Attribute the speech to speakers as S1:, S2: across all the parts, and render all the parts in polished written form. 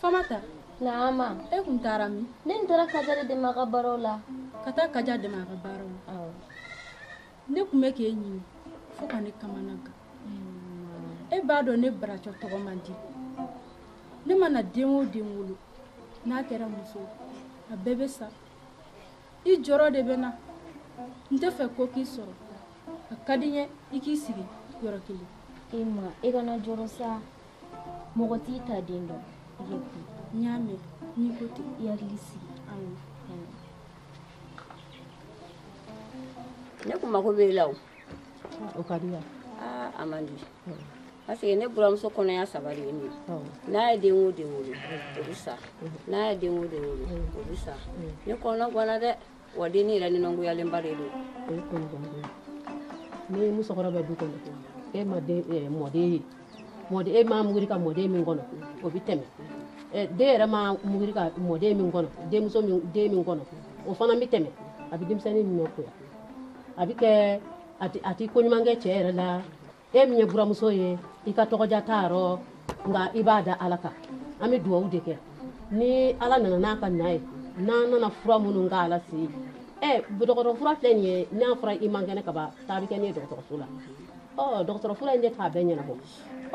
S1: Famata.
S2: Naama.
S1: E kun taara min?
S2: Ne ntara Kaja de dɛmɛ a ka baaraw la.
S1: Ka taa Kaja dɛmɛ a ka baaraw la. Ne kun bɛ k'e ɲini fo ka ne kamana gan. E b'a dɔn ne Baracɔ tɔgɔ man di. Ne mana den o den wolo n'a kɛra muso a bɛɛ bɛ sa. I jɔrɔ de bɛ na. N tɛ fɛ ko k'i sɔrɔ. A ka di n ye i k'i sigi yɔrɔ kelen.
S2: E ma e kana jɔrɔ sa. Mɔgɔ t'i ta den dɔn. I ye kun.
S1: N y'a mɛn n'i ko ten.
S2: I hakili sigi.
S1: Awɔ.
S3: Ne kun mako b'e la o.
S4: O ka di yan.
S3: A man di. Parce que ne buramuso kɔnɔya 3 de ye nin ye. N'a ye den o den wolo o bɛ sa. N'a ye den o den wolo o bɛ sa. Ne kɔnɔ ganna dɛ. Wa den yɛrɛ ninɔngoyalenba de don.
S4: O ye kɔni ganna. Ne musokɔrɔba bɛ du kɔnɔ. E ma den mɔden ye. Mɔden e ma muguri ka mɔden min kɔnɔ o bɛ tɛmɛ. Den yɛrɛ ma muguri ka mɔden min kɔnɔ denmuso min den min kɔnɔ o fana bɛ tɛmɛ. A bɛ denmisɛnnin min nɔ koya. A bɛ kɛ a ti ko ɲuman kɛ cɛ yɛrɛ la. E min ye buramuso ye i ka tɔgɔja t'a rɔ nka i b'a da Ala kan. An bɛ dugawu de kɛ. Ni Ala nana n'a ka na ye n'an nana fura minnu k'ala se. Dɔgɔtɔrɔ fura filɛ nin ye n'a fɔra i man kɛnɛ ka ban taa bɛ kɛ ne ye dɔgɔtɔrɔso la. Dɔgɔtɔrɔ fura in de t'a bɛɛ ɲɛnabɔ.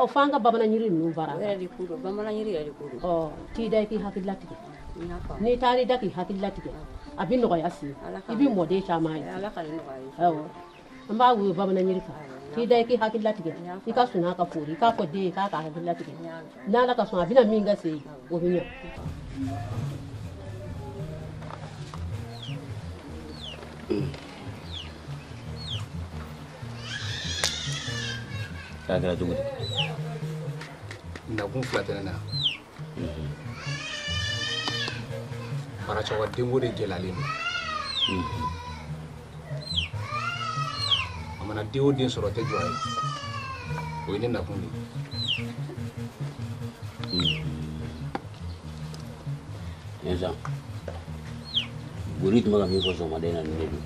S4: F'an ka bamanan yiri ninnu baara.
S3: O yɛrɛ de ko don bamanan yiri yɛrɛ de ko don.
S4: T'i da i k'i hakili latigɛ. N'i taara i da k'i hakili latigɛ a bɛ nɔgɔya si i bɛ mɔden caman ye.
S3: Ala ka nɔgɔya ye.
S4: Awɔ an b'a wele bamanan yiri kan. T'i da i k'i hakili latigɛ i ka sɔn n'a ka fori i k'a fɔ den ye k'a ka hakili latigɛ n'Ala ka sɔn a bɛna min ka se yen o bɛ ɲɛ.
S5: K'a kɛra cogo di?
S6: Nakun 2 tɛ ne na. Baracɔ ka denko de gɛlɛyalen don. A mana den o den sɔrɔ o tɛ jɔ a ye. O ye ne nakun de
S5: ye. Nsa, Gori tun bɛ ka min fɔ sɔgɔmaden na nin de don.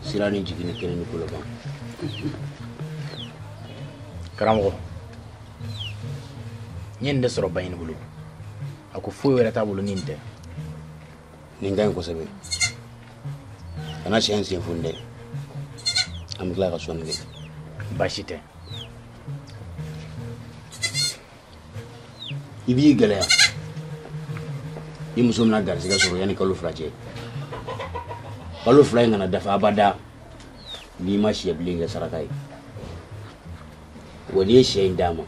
S5: Sira ni jigini kelen ni koloban.
S7: Karamɔgɔ, n ye nin de sɔrɔ ba in bolo. A ko foyi wɛrɛ t'a bolo ni nin tɛ.
S5: Nin ka ɲi kosɛbɛ. Kana siɲɛ sen funu dɛ. An bɛ tila ka sɔnni kɛ.
S7: Baasi tɛ.
S5: I b'i gɛlɛya. I muso bɛna garisɛgɛ sɔrɔ yanni kalo 2 cɛ. Kalo 2 in kana dafa abada n'i ma sɛ bilen kɛ saraka ye. Wa n'i ye sɛ in d'a ma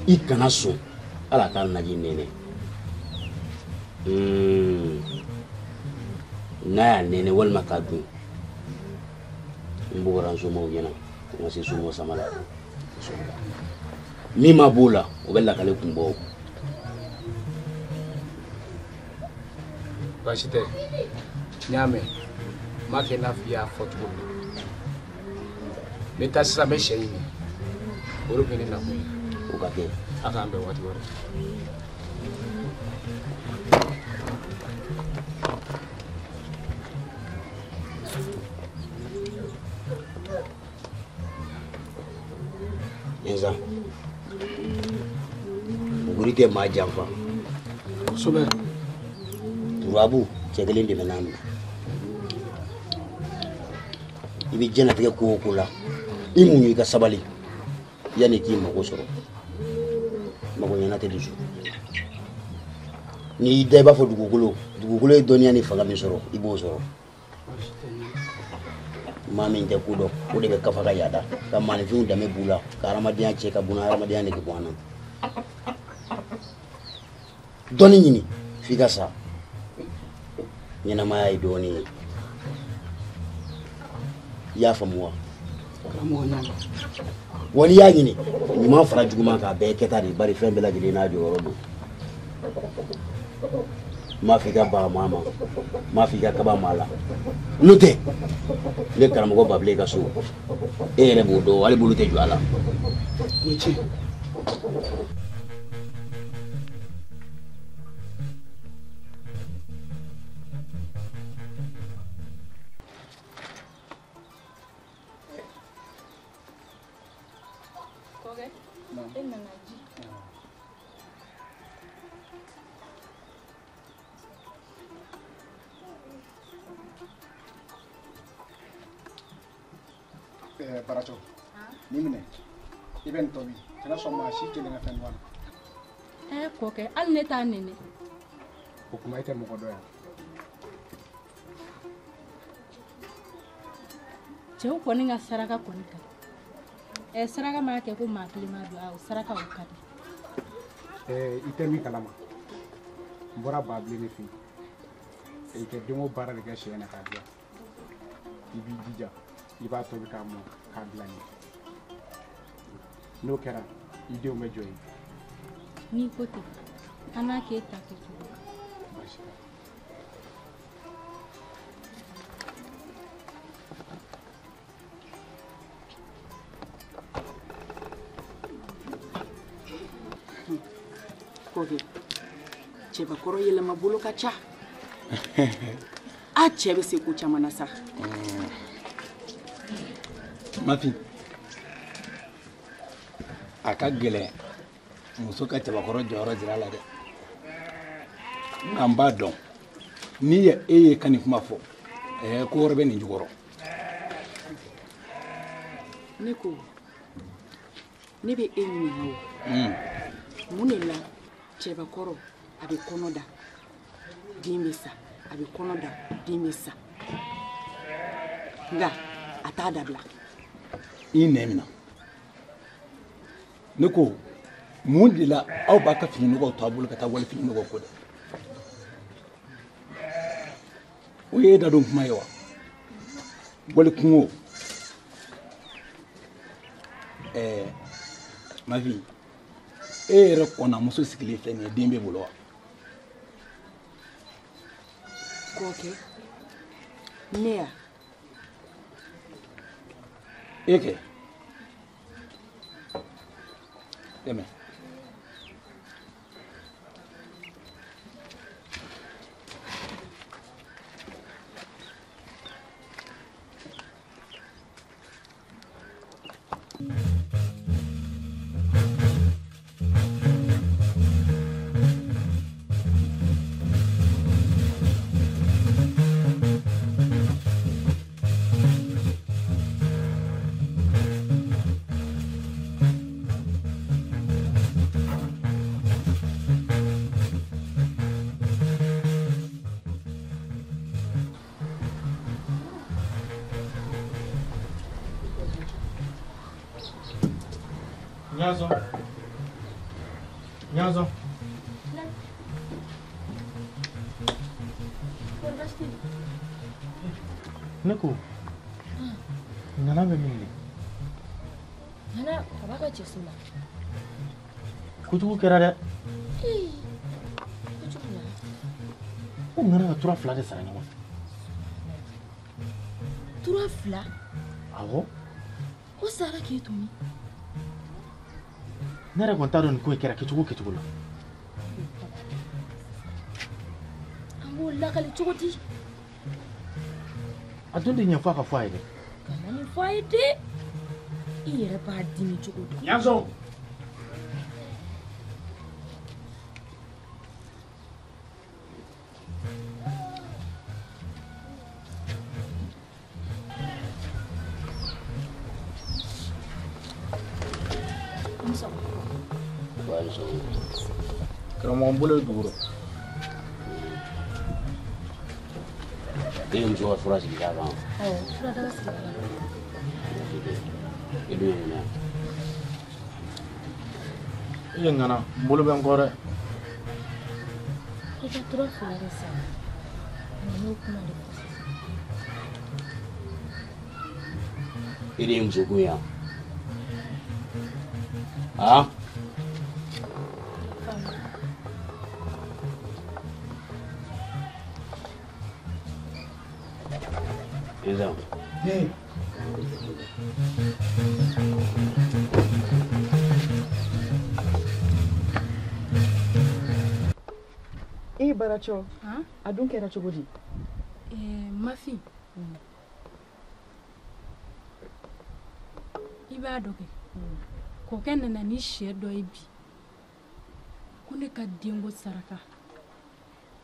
S5: i kana sɔn ala k'a naji nɛnɛ. N'a y'a nɛnɛ walima k'a dun n bɔra n somɔgɔw ɲɛna n ka se somɔgɔ sama la. Min ma b'o la o bɛ lakale kun bɔ.
S6: Baasi tɛ. N y'a mɛn. N m'a kɛ n'a fɔ i y'a fɔ cogo min. N bɛ taa sisan n bɛ sɛ ɲini. O de tun ye ne nakun ye.
S5: O ka kɛ.
S6: A k'an bɛn waati wɛrɛ.
S5: Nsa, Gori tɛ maa janfa.
S6: Kosɛbɛ.
S5: Turabu cɛ kelen de bɛ n'an minɛ. I bɛ diɲɛlatigɛ ko o ko la i muɲu i ka sabali yanni k'i mago sɔrɔ. Mago ɲɛna tɛ dusu. N'i y'i da i b'a fɔ dugukolo ye dɔnniya ni fanga min sɔrɔ i b'o sɔrɔ. Maa min tɛ ko dɔn o de bɛ kafa ka yaada ka maaninfinw danbe b'u la ka hadamadenya cɛ ka buna hadamadenya nege bɔ an na. Dɔnni ɲini f'i ka sa. Ɲɛnamaya ye dɔɔnin ye. I y'a faamu wa?
S6: Karamɔgɔ ɲa.
S5: Wa n'i y'a ɲini ɲuman fara juguman kan a bɛɛ ye kɛta de ye bari fɛn bɛɛ lajɛlen n'a jɔyɔrɔ don. N m'a fɔ i ka baga maa ma, n m'a fɔ i ka kaba maa la. N'o tɛ ne karamɔgɔ Babilen ka so e yɛrɛ b'o dɔn hali bolo tɛ jɔ a la.
S6: Ni ce.
S1: e nana ji
S8: Baracho ni minɛ I bɛ nin tobi kana sɔn maa si kelen ka fɛn dɔn a la
S1: kɔkɛ hali ne t'a nɛnɛ
S6: o kuma I tɛ mɔgɔ dɔ yan
S1: cɛw kɔni ka saraka kɔni ka saraka ma kɛ ko maa kelen ma don saraka o ka di
S6: I tɛ min kalama n bɔra Babilen fɛ yen I tɛ den o baara de kɛ sɛ na k'a diya I b'i jija I b'a tobi k'a mɔ k'a bila ɲɛ n'o kɛra I denw bɛ jɔ yen
S1: n'i ko ten an n'a k'e ta kɛcogo
S6: baasi t'a la
S9: Koke cɛbakɔrɔ yɛlɛma bolo ka ca a cɛ bɛ se ko caman na sa
S7: Mafi a ka gɛlɛn muso ka cɛbakɔrɔ jɔyɔrɔ jira a la dɛ nka n b'a dɔn n'i ye e ye ka nin kuma fɔ ko wɛrɛ bɛ nin jukɔrɔ
S9: ne ko ne bɛ e ɲininka o mun de la cɛbakɔrɔ a bɛ kɔnɔ da den bɛ sa a bɛ kɔnɔ da den bɛ sa nka a t'a dabila
S7: I nɛ minɛ ne ko mun de la aw b'a ka fininɔgɔw to a bolo ka taa wali fininɔgɔw ko dɛ o ye e da don kuma ye wa wali kungo Mafi e yɛrɛ kɔnna muso sigilen filɛ nin ye den bɛ bolo wa
S9: kɔkɛ ne ya
S7: e kɛ dɛmɛ
S10: Nyazo. Neko. Nana bɛ min de?
S2: Nana a b'a ka cɛso la.
S10: Kojugu kɛra dɛ.
S2: Kojugu la.
S10: Ko nana ka tura fila de sara ɲɔgɔn fɛ.
S2: Tura fila?
S10: Awɔ.
S2: O sara k'e to min?
S10: Ne yɛrɛ kɔni t'a dɔn nin ko in kɛra kɛcogo la.
S2: An b'o lakali cogo di?
S10: A dun tɛ ɲɛ fɔ a ka fɔ a ye dɛ.
S2: Kana nin fɔ a ye dɛ. I yɛrɛ b'a dimi cogo dɔn.
S10: Nyanzɔn.
S7: karamɔgɔ n bolo ye dugu rɔ
S5: e ye muso ka fura sigi k'a kan
S2: Fura daga sigi k'a kan.
S5: e dun ye ŋana
S10: I ye ŋana n bolo bɛ n kɔ dɛ.
S2: I ka tura fila de sara. N'o kuma de fɔ sisan.
S5: e de ye muso kun ye yan a Ezan.
S9: Baracho, a dun kɛra cogo di?
S1: Mafi i b'a dɔn kɛ kɔkɛ nana ni sɛ dɔ ye bi ko ne ka denko saraka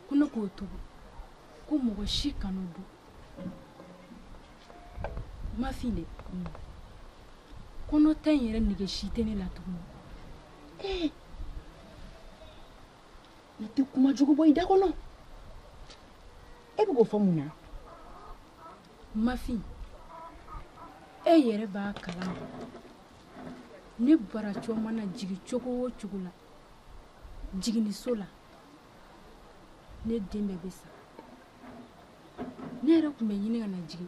S1: ko ne k'o tobi ko mɔgɔ si kan'o dun ma fin dɛ kɔnɔ ta in yɛrɛ nege si tɛ ne la tuguni
S9: ne tɛ kuma jugu bɔ i da kɔnɔ e bɛ k'o fɔ mun na
S1: ma fin e yɛrɛ b'a kalan ne baracɔ mana jigi cogo o cogo la jiginiso la ne den bɛɛ bɛ sa ne yɛrɛ tun bɛ ɲini ka na jigin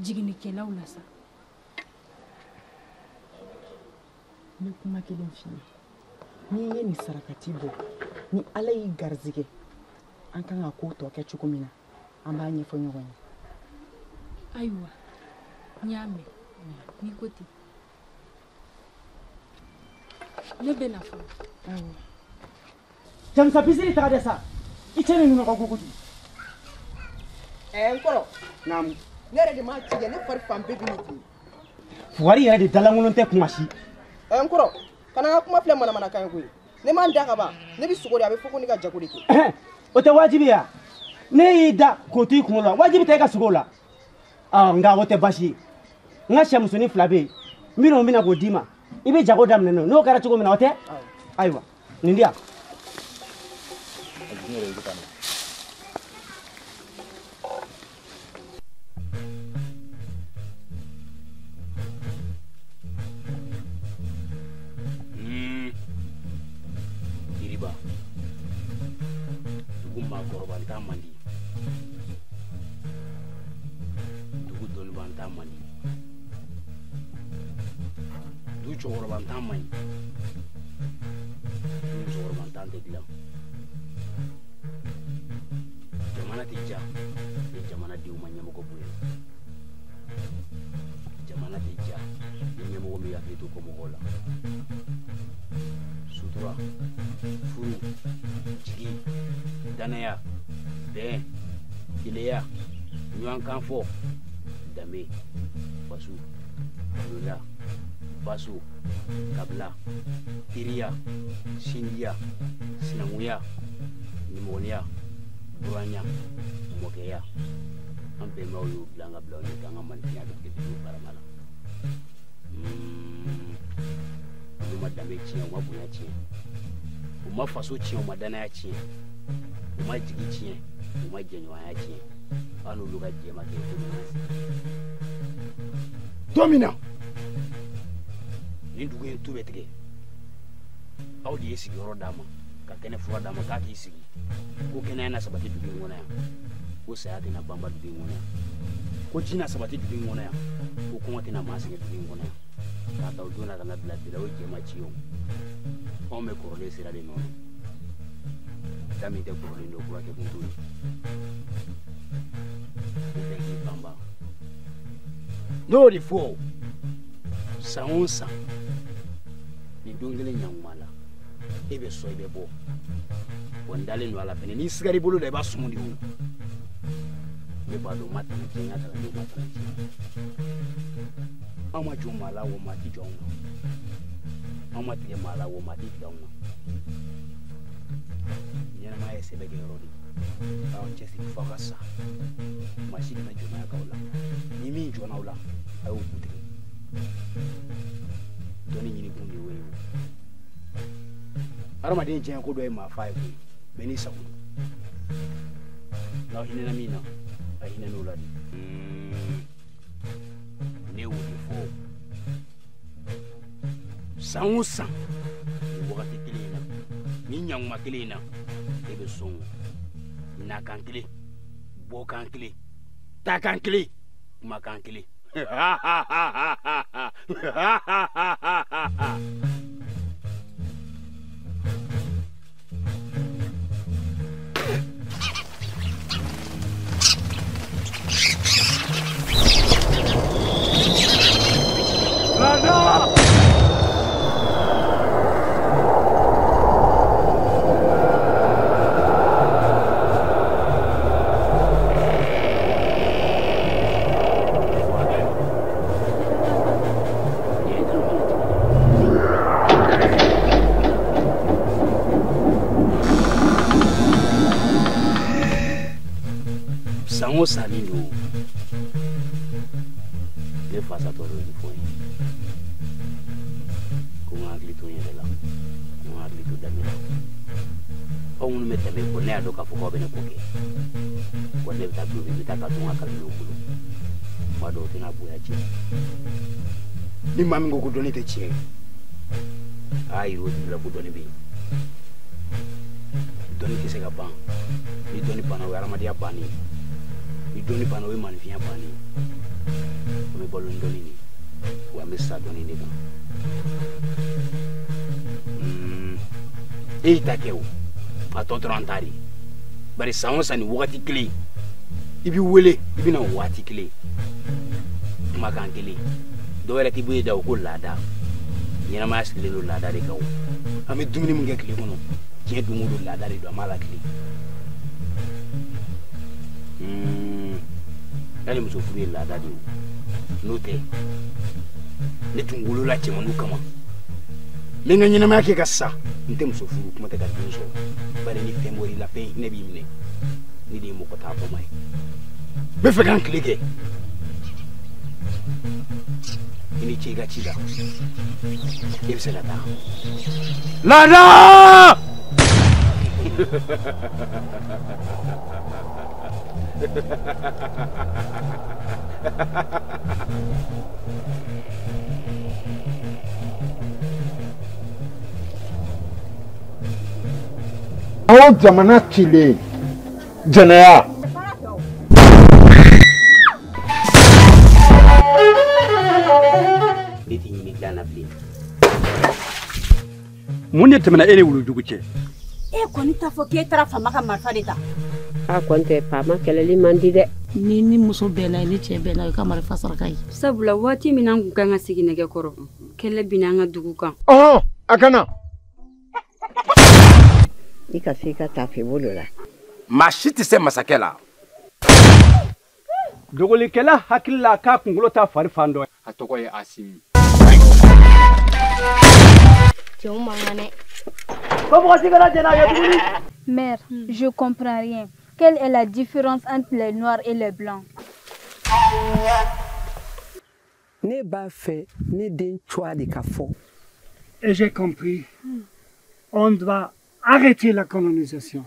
S1: jiginikɛlaw la sa
S9: ne kuma kelen f'i ye n'i ye nin sarakati bɔ ni ala y'i garizigɛ an kan ka ko tɔ kɛ cogo min na an b'a ɲɛfɔ ɲɔgɔn ye
S1: ayiwa n y'a mɛn n'i ko ten ne bɛ na fɔlɔ
S11: Jamsa bisiri taga dɛ sa i cɛ ni ninnu ka ko kojugu
S9: n kɔrɔ naamu ne yɛrɛ de m'a tigɛ ne fari fan bɛɛ bɛ ne dimi
S11: Fugari yɛrɛ de dalankolon tɛ kuma si
S9: n kɔrɔ kana n ka kuma filɛ manamanakan ye koyi ne m'an da ka ban ne bɛ sogo de a bɛ fɔ ko ne ka jago de kɛ
S11: o tɛ wajibi ya ne y'i da k'o to i kunkolo la wajibi tɛ e ka sogo la nka o tɛ baasi ye n ka sɛ musonin 2 bɛ yen minnu bɛna k'o d'i ma i bɛ jago daminɛ n'o kɛra cogo min na o tɛ ayiwa nin di yan
S5: Diriba dugu maakɔrɔba n t'a man di dugu dɔnniba n t'a man di dugu cɛkɔrɔba n t'a man ɲi dugu musokɔrɔba n t'an tɛ dilan jamana tɛ ja ni jamanadenw ma ɲɛmɔgɔ bonya jamana tɛ ja ni ɲɛmɔgɔ min hakili to kɔmɔgɔw la sutura furu jigi danaya bɛn keleya ɲɔgɔnkan fɔ danbe faso lola baso kabila teriya sindiya sinankunya nimɔgɔniya buranya mɔkɛya an bɛnbaw y'o bila an ka bila ɲɛ k'an ka mantinya kɛ dugu barama la olu ma danbe tiɲɛ u ma bonya tiɲɛ u ma faso tiɲɛ u ma danaya tiɲɛ u ma jigi tiɲɛ u ma jɛɲɔgɔnya tiɲɛ an n'olu ka jɛ ma kɛ don min na nin dugu in tu bɛ tigɛ aw de ye sigiyɔrɔ d'a ma ka kɛnɛ fura d'a ma k'a k'i sigi ko kɛnɛya na sabati dugu in kɔnɔ yan ko saya tɛna banba dugu in kɔnɔ yan ko ji na sabati dugu in kɔnɔ yan ko kɔngɔ tɛna maa sɛgɛn dugu in kɔnɔ yan k'a ta o don na ka na bila bila o jɛ ma ci o anw bɛ kɔrɔlen sira de nɔ da min tɛ kɔrɔlen don kura kɛ kun t'o ye o bɛɛ k'i banba n'o de fɔ san o san nin don kelen ɲankuma la e bɛ sɔn i bɛ bɔ wa n dalen don a la fɛnɛ n'i sigara i bolo la i b'a sumu de o ne b'a dɔn ma tɛmɛ tiɲɛ ya tɛmɛ n'o ma tɛmɛ tiɲɛ anw ma jɔ maa la wa maa ti jɔ anw na anw ma tigɛ maa la wa maa ti tigɛ anw na ɲɛnamaya ye sɛbɛ kɛ yɔrɔ de k'aw cɛsiri fo ka sa maa si kana jɔnmaya k'aw la ni min jɔnna aw la a y'o kun tigɛ dɔnni ɲini kun de y'o ye adamaden diɲɛ ko dɔ ye maa fa ye koyi bɛɛ n'i sago n'aw hinɛna min na a hinɛ n'o la de ne y'o de fɔ san o san nin wagati kelen in na nin ɲankuma kelen in na e bɛ sɔn nakan kelen bɔkan kelen takan kelen kumakan kelen mo sani do le fasa to do fo yi ko ma agli to yele la ko ma agli to dami la o mun me tabe ko ne ado ka fo ko be ne ko ke ko ne ta do bi ta ka to akal do ko ma do tina bu ya ci ni mami ngo ko do ne te ci ay ro di la ko do ne bi doni kise ka ban ni doni bana we aramadiya bani ni doni bana we manfiya bani o me bolu doni ni wa me sa doni ni kan e takeu pato trantari bari sawo sani wakati kile ibi wele ibi na wati kile makan kile do wala tibu da ko lada nyina ma asile lo lada de kawo ame dumini mun ga kile kono je dumudu la dari do mala kli dali muso furi la dari note ne tungulu la chema nu kama lenga nyina ma ke kassa nte muso furu kuma ta gadin so bare ni femori la pe ne bi mine ni di mo ko ta ko mai be fe kan klike ini chega chida ibse la da lada
S7: aw jamana cile jɛnɛya
S12: mun de tɛmɛna e ni wulujugu cɛ
S13: e kɔni t'a fɔ k'e taara fama ka marifa de ta
S3: a kɔni tɛ faama kɛlɛli man di dɛ
S14: ni muso bɛnna ye ni cɛ bɛnna ye ka marifa saraka ye
S13: sabula waati min an kun kan ka sigi nɛgɛ kɔrɔ kɛlɛ bina an ka dugu kan
S7: a kana
S3: i ka se ka taa fɛ bolo la
S15: maa si tɛ se masakɛ la
S12: dogolikɛla hakili la k'a kunkolo ta fari fan dɔ a tɔgɔ ye Asimi
S16: Mère, je comprends rien. Quelle est la différence entre les noirs et les blancs?
S17: Ne b'a fait ni d'un choix de café.
S18: Et j'ai compris. On doit arrêter la colonisation.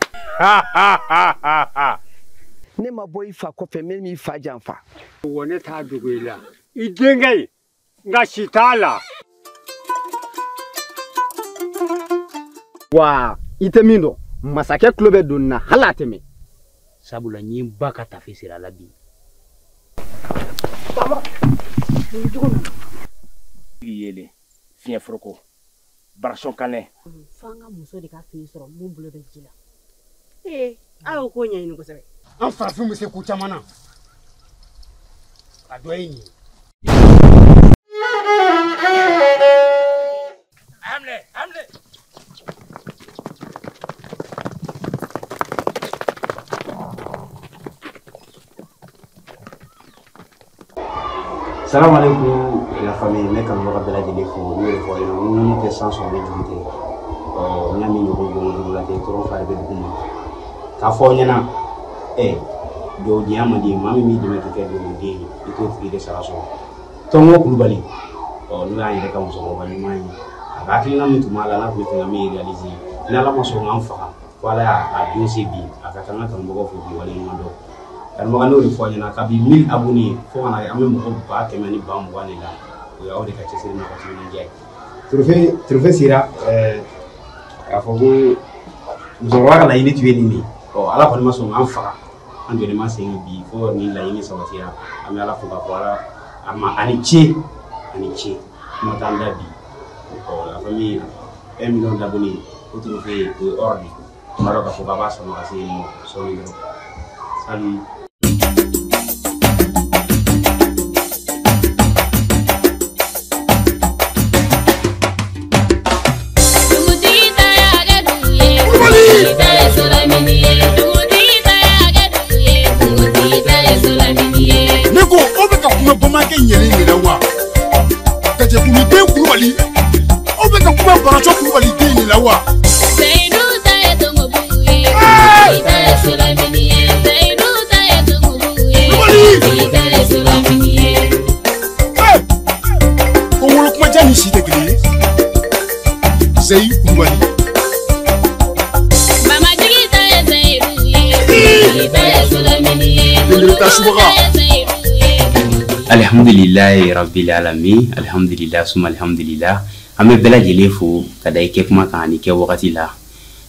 S17: Ne ma boy fa ko fe mel mi fa janfa.
S18: Wone ta duguila. Idengai ngashitala.
S11: Wa ite mindo masakɛ kulo bɛ don na hala tɛmɛ
S5: sabula nyi ba ka tafi sira la bi
S15: yele fiɲɛ foroko barasɔn kanɛ
S4: fanga muso de ka fini sɔrɔ mun bolo bɛ ji la
S11: aw ko ɲɛɲini kosɛbɛ
S7: an farafin bɛ se ku caman na a dɔ ye nin
S5: Salam alaikum la famille, mais comme on va la dire faut nous le voyons nous te sans son médité on a mis nous on la tête trop faire de kuma ka fo nyana do diama di mami mi de mettre de di et tout fi de sala so tongo kulubali nous a yé ka muso ko bani mai ba ki na mutu mala na ko te ngami réaliser na la maso ngam fa wala a dossier bi aka tanga tan bogo fu wala ngando almagano ri fo nyana ka bi 1000 abonnés fo na amé mo ba kemani ba mo wani la ya o de ka cese na ko tin ngai trophée sira afo go zorwa la ini tueli ni ala ko ma so ngam fa ande ne ma sengi bi fo ni la ini sawatira amé ala fo ka wala ama ani chi mo tanda bi la famille 1 million d'abonnés au trophée ordi maro ka fo ba so ma kasi mo so ni salut.
S7: Neko obe ka kuma bamake nyere nyere wa kaje kumi be kulubali obe ka kuma baracho kulubali de nyere wa Zaidu ta ya to mobuye ita ya solamini Zaidu ta ya to mobuye
S5: alhamdulillahi rabbil alamin alhamdulillah suma alhamdulillah ame bela jele fo kada ike kuma kan ni ke wakati la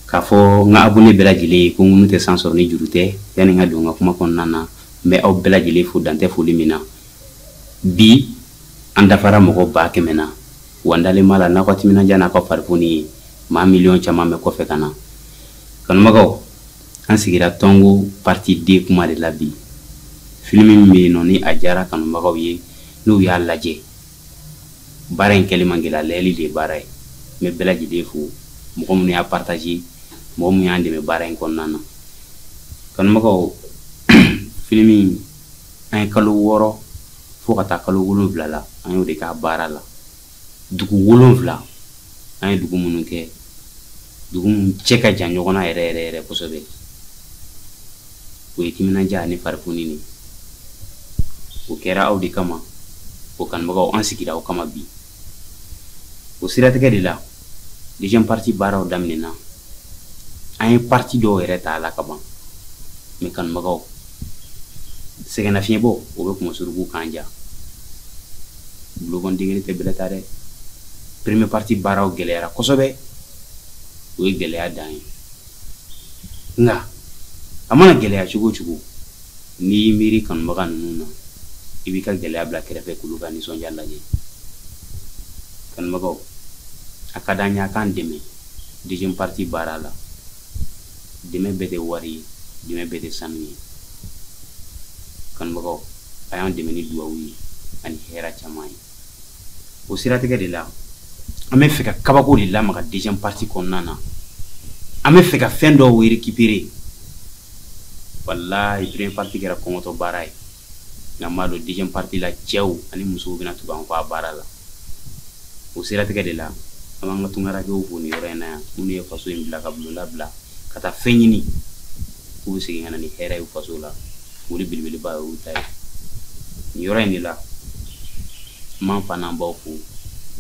S5: ka fo nga abune bela jele ko ngunu te sansor ni jurute yani nga do nga kuma kon nana me aw bela jele fo dante fo limina bi anda fara mo ba kemena wandale mala na ko timina jana ko farfuni ma million chama me ko fe kana kan magaw an sigira tongo parti D kuma de labi filmi mi noni ajara kan magaw ye no ya laje baren kelima ngila leli de baray me bela jide fu mo mun ya partager mo mun ya ndeme baren kon nana kan magaw filmi ay kalu woro fo kata kalu wulun vla an de ka barala dugu wulun vla an dugu munun ke dugu cheka janjogona ere posobe ko itimina jani farfuni ni o kera audi kama o kan magaw an sikira o kama bi o sirate ke de la deuxième partie bara o damnena ay partie do ere ta la kaba me kan magaw segena fien bo o be ko surugu kanja blogon dingene te belatare première partie bara o gelera kosobe o gelea dan nga amana gelea chugo ni miri kan magan nuna ibika gelea bla kerefe kuluga ni sonja laje kan magaw akadanya kan deme deuxième partie barala deme bete wari deme bete sanni kan magaw ayan deme ni duawi ani hera chamai o sirate ke de la ame feka kabako de la maka deuxième partie konnana ame feka fendo wo récupérer wallahi première partie kera komoto baray ngamado deuxième partie la cew ani muso bina tuban ko barala o sirate ke de la amanga tungara ke wo ni rena munu ye faso imbla ka blula bla kata fenyini ko be sigi ngana ni hera yu faso la wuri bilbili ba o tay ni yora ni la man fana baw fu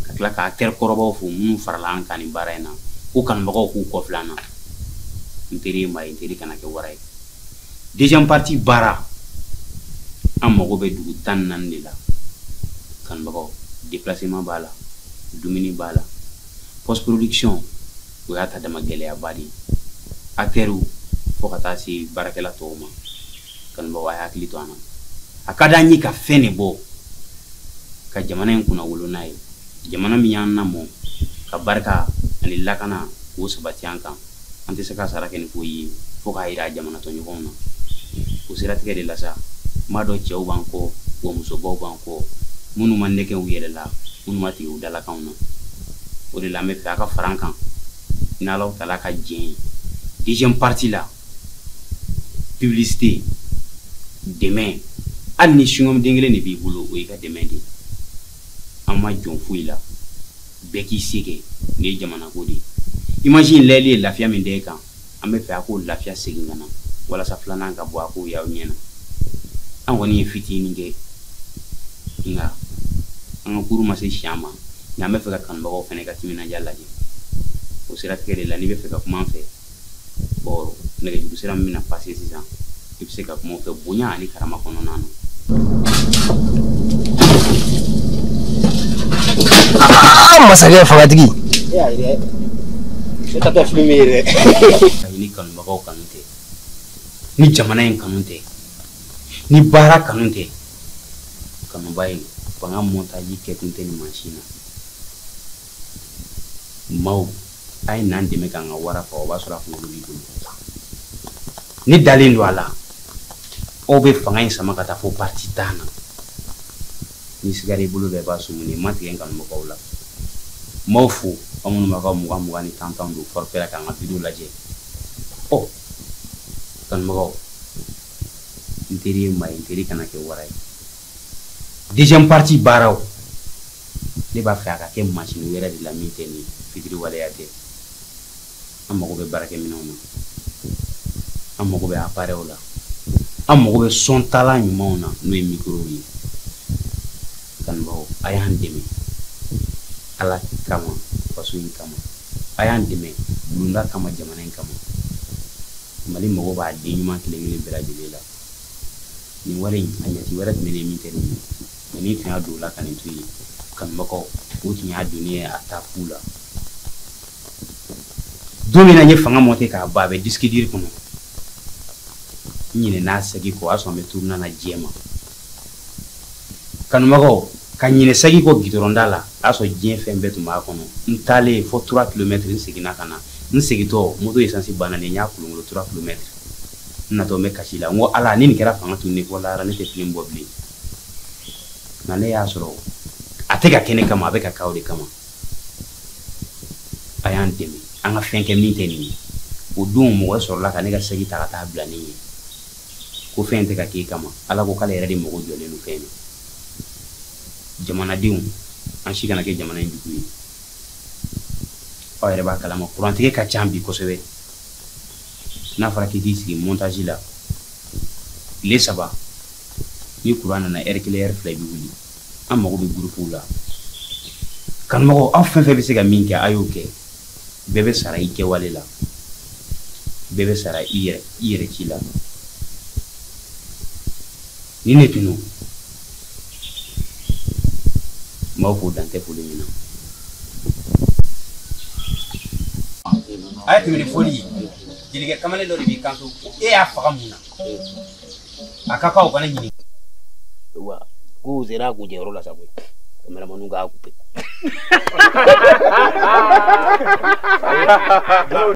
S5: katla ka ter korobaw fu munu farala an kan barayna ko kan bagaw fu ko flana interi kana ke waray deuxième partie bara amma go be dugu tan nan ni la kan bagaw déplacement bala dumini bala post production o yata dama gele abadi acteru fo kata si barakela toma kan bagaw hakli to ana akada nyi ka fene bo ka jamana en kuna wolo nay jamana mi yanna mo ka barka ani lakana wo sabati anka ante saka sarake ni foyi fo ka ira jamana to nyona o sirati ke de la sa mado chew banko wo muso bo banko munu manne ke wiyele la munu mati u dala kauna o de la me fa ka frankan na law tala ka jin deuxième partie la publicité demain ani shungom dingele ni bi bulo o ka demain di amma jon fuila beki sege ni jamana kodi imagine leli lafia min de kan ambe fa ko lafia sege ngana wala sa flana ka bo ko yaw nyena an woni fitini ge nga an kuru ma se shama na me fa kan ba ko fene ka timina jalla je o sira tkele la ni be fa ka kuma fe boro ne ge sira mina passer 6 ans il se ka kuma fe bunya ani karama kono nano
S19: masakɛ fagatigi
S5: ni kanu bagaw kanu tɛ ni jamana in kanu tɛ ni baara kanu tɛ kanuba in fanga montaji kɛ kun tɛ ni mansina maaw a ye n'an dɛmɛ k'an ka wara fa o b'a sɔrɔ a kunkolo b'i bolo ni dalen don a la aw bɛ fanga in sama ka taa fo parti tan na ni sigari bolo bɛɛ b'a sumu ni ma tigɛ kanubagaw la m'aw fo aw minnu b'a ka 20 ni 30 don forfait la k'an ka video lajɛ kanubagaw n teri ye maa ye n teri kana kɛ wara ye deuxième partie baaraw ne b'a fɛ a ka kɛ machine wɛrɛ de la min tɛ ni fitiri waleya tɛ an mago bɛ baarakɛminɛnw na an mago bɛ appareil la an mago bɛ son tala ɲumanw na n'o ye micro ye kanubagaw a y'an dɛmɛ ala kama faso in kama a y'an dɛmɛ lunda kama jamana in kama mali mago b'a den ɲuman kelen kelen bɛɛ lajɛlen la nin wari in a ɲɛti wɛrɛ tɛmɛ ne min tɛ nin ni tun y'a don o la ka nin to yen kanubagaw o tun y'a donni ye a taa fu la don min na n ye fanga monté k'a ban a bɛ disque dur kɔnɔ n ɲinɛna sɛgi kɔ o y'a sɔrɔ n bɛ touruna na diɲɛ ma kanubagaw ka ɲinɛ sɛgi kɔ gidɔrɔnda la a y'a sɔrɔ diɲɛ fɛn bɛɛ tun b'a kɔnɔ n taalen fo 3 km n seginna ka na n segintɔ moto essence banna de n y'a kolongolo 3 km n natɔ n bɛ kasi la n ko ala ni nin kɛra fanga tun ne fɔ lahara ne tɛ fini bɔ bilen nka ne y'a sɔrɔ a tɛ ka kɛ ne kama a bɛ ka kɛ aw de kama a y'an dɛmɛ an ka fɛn kɛ min tɛ nin ye o don mɔgɔ sɔrɔla ka ne ka sɛgi ta ka taa bila ne ye ko fɛn tɛ ka k'e kama ala ko k'ale yɛrɛ de mago jɔlen don fɛn na jamanadenw an si kana kɛ jamana in jugu ye aw yɛrɛ b'a kalama kurantigɛ ka ca bi kosɛbɛ n'a fɔra k'i k'i sigi montage la tile 3 ni kuran nana heure 1 heure 2 i bɛ wuli an mago bɛ groupe la kanumɔgɔw aw fɛn fɛn bɛ se ka min kɛ a y'o kɛ bɛɛ bɛ sara i kɛwale la bɛɛ bɛ sara i yɛrɛ ci la ni ne tunu n b'aw fo dan tɛ foli min na a ye tɛmɛ ni foli ye jelikɛ kamalen dɔ de b'i kanto e y'a faga mun na a ka k'aw kana ɲini wa ko sera k'u jɛyɔrɔ la sa koyi kameramanu k'a coupé